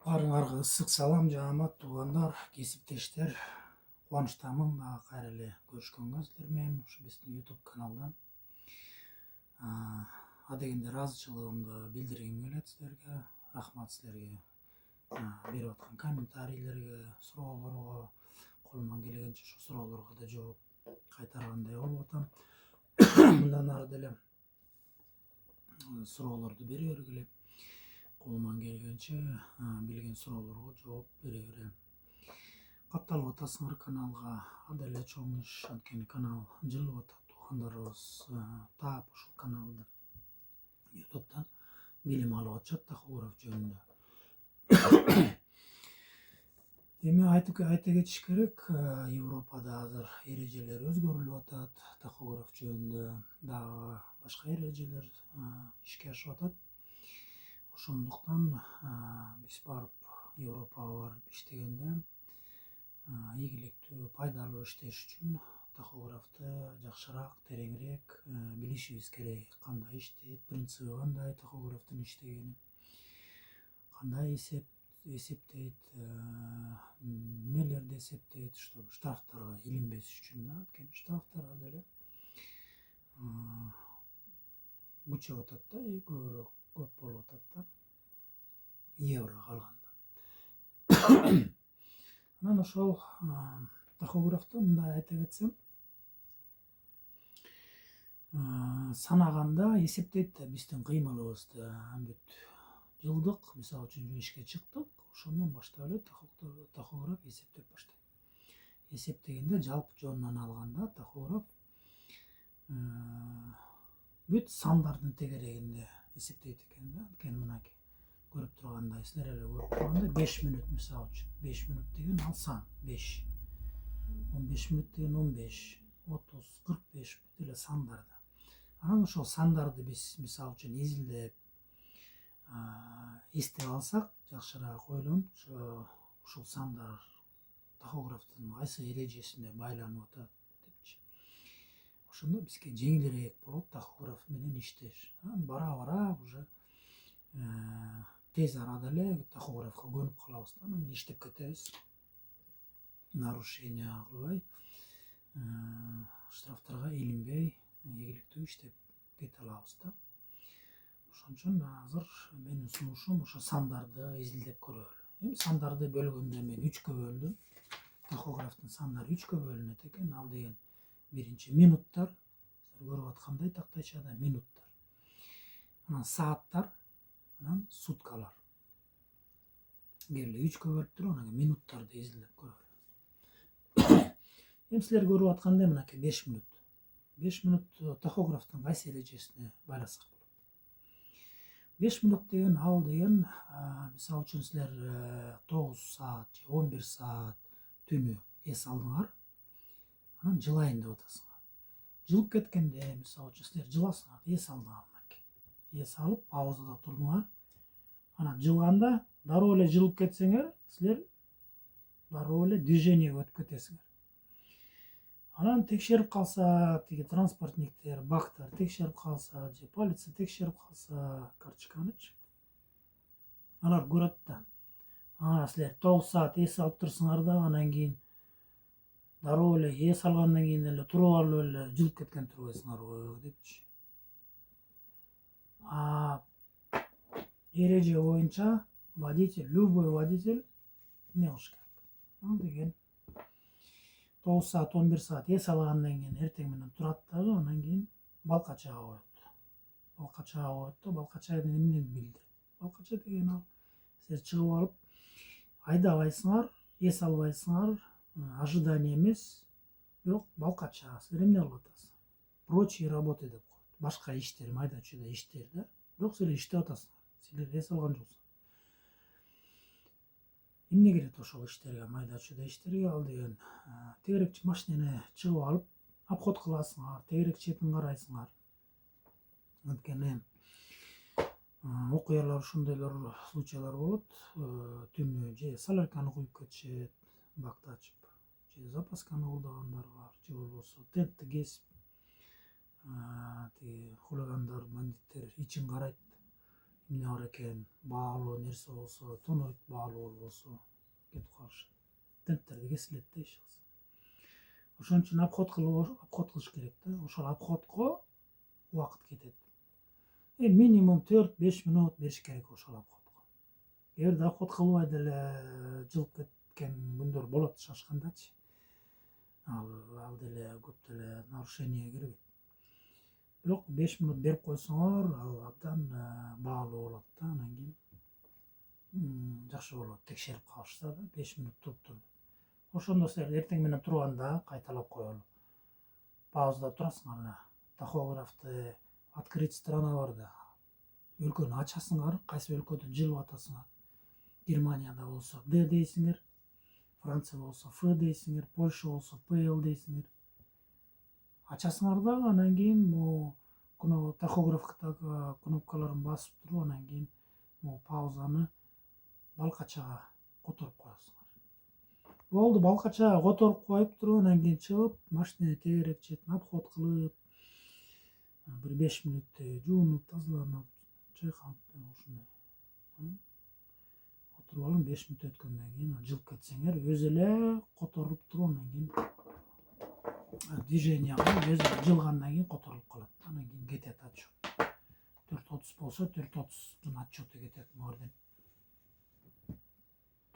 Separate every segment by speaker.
Speaker 1: Баарыңарга ысык салам, жамаат туугандар, кесиптештер. Кубанычтамын дагы кайра эле көрүшкөнгө силер менен ушу биздин YouTube каналдан. Адегенде ыраазычылыгымды билдиргим келет силерге. Рахмат силерге берип аткан комментарийлерге, суроолорго. Колуман келгенче ошо суроолорго да жооп кайтаргандай болуп атам. Мындан ары деле суроолорду бере бергиле. Колуман келгенче билген суроолорго жооп бере берем. Катталып атасыңар каналга, ада эле чоң иш, анткени канал жылып атат. Туугандарыбыз таап ушул каналды YouTube'дан билим алып атышат тахограф жөнүндө. Эми айта кетиш керек, Европада азыр эрежелер өзгөрүлүп атат, тахограф жөнүндө дагы башка эрежелер ишке ашып атат. Ошондуктан биз барып Европага барып иштегенде ийгиликтүү, пайдалуу иштеш үчүн тахографты жакшыраак, тереңирээк билишибиз керек. Кандай иштейт, принципи кандай тахографтын иштегени, кандай эсептейт, эмнелерди эсептейт, чтобы штрафтарга илинбеш үчүн да, анткени штрафтар деле күчөп атат да, көп болуп атат да, еврого алганда. Анан ошол тахографты мындай айта кетсем, санаганда эсептейт да биздин кыймылыбызды. Бүт жылдык, мисалы үчүн ишке чыктык, ошондон баштап эле тахограф эсептеп баштайт. Эсептегенде жалпы жонунан алганда тахограф бүт сандардын тегерегинде эсептейт экен да. Анткени мынакей көрүп тургандай, силер эле көрүп тургандай 5 мүнөт мисалы үчүн. 5 мүнөт деген ал сан 5. 15 мүнөт деген 15, 30, 45 бүт эле сандарда. Анан ошол сандарды биз мисалы үчүн изилдеп, эстеп алсак, жакшыраак ойлонуп, ушул сандар тахографтын кайсы эрежесине байланып атат депчи. Ошондо бизге жеңилирээк болот тахограф менен иштеш. Бара уже тез арада эле тахографка көнүп калабыз да, анан иштеп кетебиз. Нарушение кылбай, штрафтарга илинбей, ийгиликтүү иштеп кете алабыз да. Ошон үчүн азыр менин сунушум ошо сандарды изилдеп көрөлү. Эми сандарды бөлгөндө мен 3кө бөлдүм. Тахографтын сандары 3кө бөлүнөт экен. Ал деген биринчи минуттар, силер көрүп аткандай тактайчада минуттар. Анан сааттар, анан суткалар. Беле 3кө бөлүп туруп, анан минуттарды изилдеп көрөлү. Эми силер көрүп аткандай мынакей 5 мүнөт. 5 мүнөт тахографтын кайсы эрежесине байласак болот. 5 мүнөт деген ал деген, мисалы үчүн силер 9 саат же 11 саат түнү эс алдыңар, анан жылайын деп атасыңар. Жылып кеткенде, мисалы үчүн силер жыласыңар, эс алдыңар мынакей. Эс алып, паузада турдуңар. Анан жылганда дароо эле жылып кетсеңер, силер дароо эле движениеге өтүп кетесиңер. Анан текшерип калса, тиги транспортниктер, бактар текшерип калса, же полиция текшерип калса карточканычы, алар көрөт да. Силер 9 саат эс алып турсуңар да, анан кийин дароо эле эс алгандан кийин эле туруп алып эле жылып кеткен турбайсыңарбы депчи. Эреже боюнча водитель, любой водитель эмне кылыш керек? Ал деген 9 саат, 11 саат эс алгандан кийин эртең менен турат дагы, анан кийин балкачага коет. Балкачадан эмнени билдирет? Балкача деген ал силер чыгып алып айдабайсыңар, эс албайсыңар, ожидание эмес, бирок балкача. Силер эмне кылып атасыңар? Прочие работы деп коет. Башка иштер, майда чүйдө иштер да. Бирок силер иштеп атасыңар. Силер эс алган жоксуңар. Эмне керек ошол иштерге, майда чүйдө иштерге? Ал деген тегерекчи машинени чыгып алып, обход кыласыңар, тегерек четин карайсыңар. Анткени окуялар, ошондойлор случайлар болот. Түнү же солярканы куюп кетишет, бакты ачып, же запасканы колдогандар бар, же болбосо тентти кесип, тиги хулигандар, бандиттер ичин карайт. эмне бар экен, баалуу нерсе болсо, тонойт баалуу болсо кетип калышат. Тенттерди кесилет да иш кылса. Ошон үчүн обход кылыш керек да. Ошол обходко убакыт кетет. Минимум 4-5 минут бериш керек ошол обходко. Эгерде обход кылбай деле жылып кеткен күндөр болот шашкандачы. Ал деле көп деле нарушение кирбейт. Бирок 5 минут берип койсоңор, ал абдан баалуу болот да. Анан кийин жакшы болот. Текшерип калышса да 5 минут туруп тур. Ошондо силер эртең менен турганда кайталап коелу. Паузада турасыңар да. Тахографты открыть страна бар да. Өлкөнү ачасыңар, кайсы өлкөдө жылып атасыңар. Германияда болсо D дейсиңер, Франция болсо F дейсиңер, Польша болсо PL дейсиңер. Ачасыңар да, анан кийин могу тахографтагы кнопкаларын басып туруп, анан кийин могу паузаны балкачага которуп коесуңар. Болду, балкачага которуп коюп туруп, анан кийин чыгып, машинени тегерек четин обход кылып, bir 5 минуттай жуунуп, тазаланып, чайканып ушундай. Отуруп алып 5 минут өткөндөн кийин жылып кетсеңер, өзү эле которулуп туруп, анан кийин движение кылып, өзү жылгандан кийин которулуп калат. Анан кийин кетет отчет. 4:30 болсо 4:30дун отчету кетет могерден.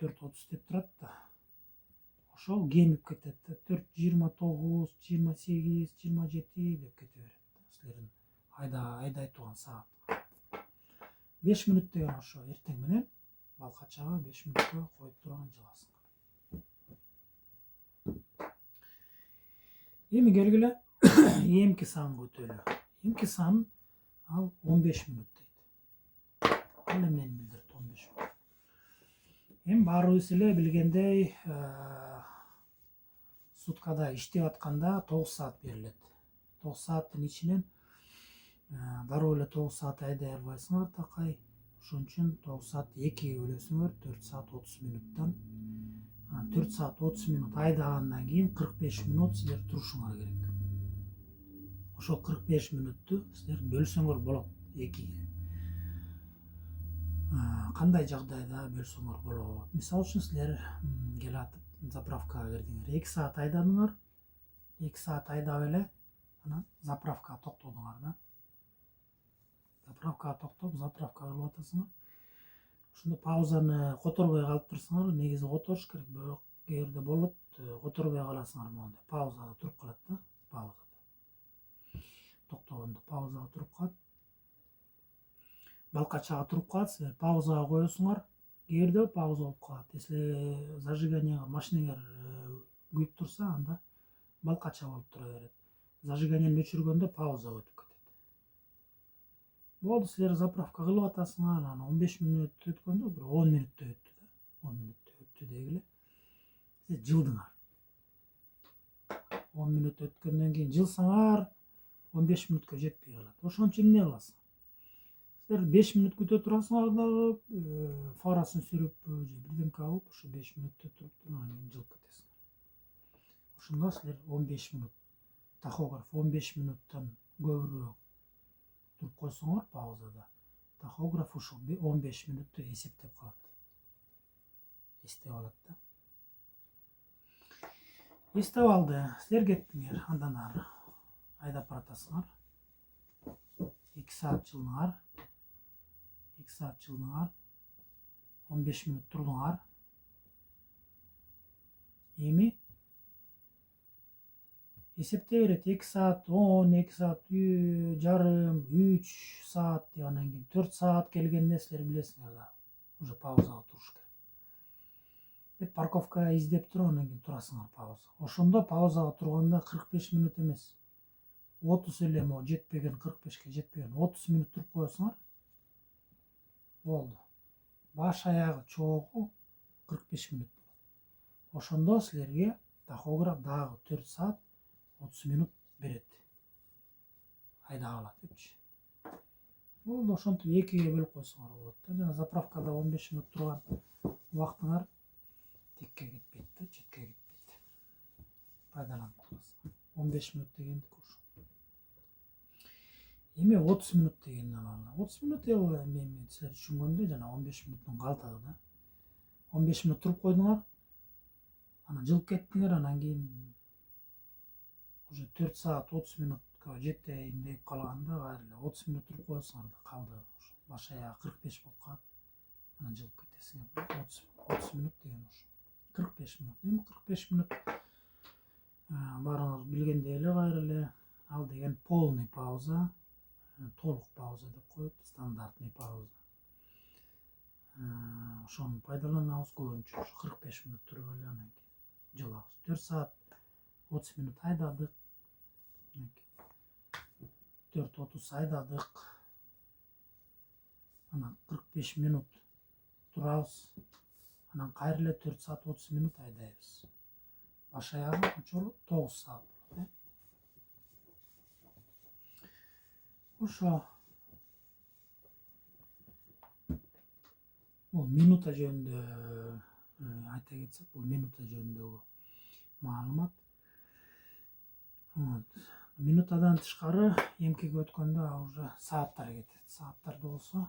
Speaker 1: 4:30 деп турат да. Ошол кемип кетет да. 4:29, 28, 27 деп кете берет. Силердин айдай турган саат. 5 минут деген ошо эртең менен балкачага 5 минутка коюп туруп анан жыласыңар. Эми келгиле эмки санга өтөлү. Эмки сан ал 15 минут дейт. Ал эмнени билдирет 15 минут? Эми баарыбыз эле билгендей, суткада иштеп атканда 9 саат берилет. 9 сааттын ичинен дароо эле 9 саат айдай албайсыңар такай. Ошон үчүн 9 саатты 2-ге бөлөсүңөр, 4 саат 30 минуттан. 4 саат 30 минут айдагандан кийин 45 минут силер турушуңар керек. Ошол 45 минутту силер бөлсөңөр болот 2-ге. Кандай жагдайда бөлсөңөр болот? Мисалы үчүн силер келатып заправкага кирдиңер. 2 саат айдадыңар. 2 саат айдап эле анан заправкага токтодуңар да. Заправкага токтоп, заправка кылып атасыңар. Ошондо паузаны которбой калып турсаңар, негизи которуш керек, бирок эгерде болот, которбой каласыңар монда. Паузада туруп калат да, паузада. Токтогондо паузага туруп калат. Балкачага туруп калат, силер паузага коесуңар. Эгерде пауза болуп калат, если зажиганиега машинеңер күйүп турса, анда балкача болуп тура берет. Зажиганияны өчүргөндө пауза өтүп кетет. Болду, силер заправка кылып атасыңар, анан 15 минут өткөндө бир 10 минутта өттү да. 10 минутта өттү дегиле. Силер жылдыңар. 10 минут өткөндөн кийин жылсаңар, 15 минутка жетпей калат. Ошон үчүн эмне кыласың? Силер 5 минут күтө турасыңар дагы, фарасын сүрүп, же бирдемке алып, ошо 5 минутта туруп анан кийин жылып кетесиңер. Ошондо силер 15 минут, тахограф 15 минуттан көбүрөөк туруп койсоңор паузада, тахограф ошол 15 минутту эсептеп калат. Эстеп алат да. Эстеп алды, силер кеттиңер, андан ары айдап баратасыңар. 2 саат жылдыңар. 2 саат жылдыңар. 15 минут турдуңар. Эми эсептей берет 2 саат 10, 2 саат жарым, 3 саат деп анан кийин 4 саат келгенде силер билесиңер да, уже паузага туруш керек. Деп парковка издеп туруп анан кийин турасыңар пауза. Ошондо паузага турганда 45 минут эмес. 30 эле мо жетпеген, 45ке жетпеген 30 минут туруп коесуңар. Болду. Баш аягы чогуу 45 минут. Ошондо силерге тахограф дагы 4 саат 30 минут берет. Айдагыла депчи. Болду, ошентип 2-ге бөлүп койсоңор болот да. Жана заправкада 15 минут турган убактыңар тикке кетпейт да, четке кетпейт. Пайдаланып каласың. 15 минут дегенди ошо. Эми 30 минут дегенди алалы. 30 минут мен силер түшүнгөндөй жана 15 минуттун калтыгы да. 15 минут туруп койдуңар. Анан жылып кеттиңер, анан кийин уже 4 саат 30 минутка жетейин деп калганда кайра эле 30 минут туруп коесуңар да калды. Баш аягы 45 болуп калат. Анан жылып кетесиңер. 30 минут деген ушу. 45 минут. Эми 45 минут баарыңар билгендей эле кайра эле ал деген полный пауза, толук пауза деп коет, стандартный пауза. Ошону пайдаланабыз көбүнчө. 45 минут туруп эле анан кийин жылабыз. 4 саат 30 минут айдадык. 4:30 айдадык. Анан 45 минут турабыз. Анан кайра эле 4 саат 30 минут айдайбыз. Баш аягы канча болот? 9 саат болот. Ошо. Бул минута жөнүндө айта кетсек, бул минута жөнүндөгү маалымат. Минутадан тышкары эмкеге өткөндө уже сааттар кетет. Сааттарды болсо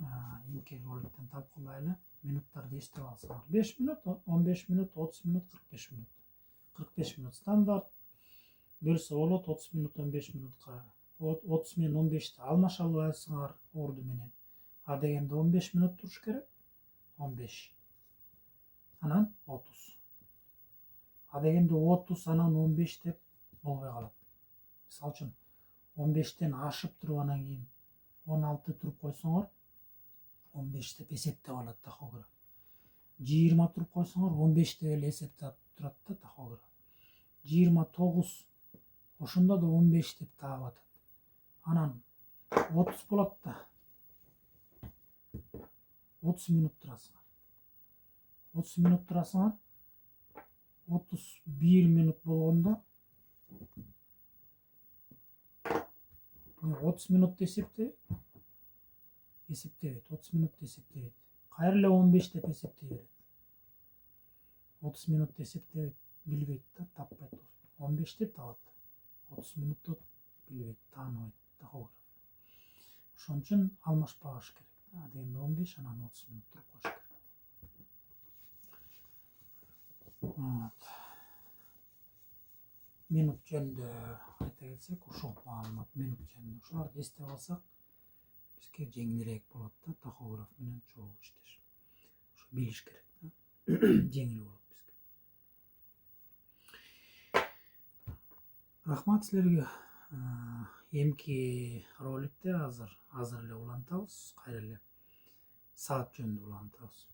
Speaker 1: эмкеги роликтен талкуулайлы. Минуттарды эстеп алсаңар. 5 минут, 15 минут, 30 минут, 45 минут. 45 минут стандарт. Бөлсө болот 30 минут 15 минутка. 30 менен 15ти алмаша албайсыңар орду менен. А дегенде 15 минут туруш керек. 15. Анан 30. А дегенде 30 анан 15 деп болбой калат. Мисалы үчүн 15тен ашып туруп анан кийин 16 туруп койсоңор 15 деп эсептеп алат тахограф. 20 туруп койсоңор 15 деп эле эсептеп турат да тахограф. 29 ошондо да 15 деп таап атат. Анан 30 болот да. 30 минут турасыңар. 30 минут турасыңар. 31 минут болгондо 30 минут эсептебейт. 30 минут эсептебейт. Кайра эле 15 деп эсептей берет. 30 минут эсептебейт, билбейт да, таппайт. 15 деп табат. 30 минутту билбейт, тааныбайт тахограф. Ошон үчүн алмашпагыш керек. А дегенде 15, анан 30 минут туруп коюш керек. Минут жөнүндө айта кетсек, ушул маалымат минут жөнүндө. Ушуларды эстеп алсак, бизге жеңилирээк болот да тахограф менен чогуу иштеш. Ушу билиш керек да. Жеңил болот бизге. Рахмат силерге. Эмки роликте азыр эле улантабыз, кайра эле саат жөнүндө улантабыз.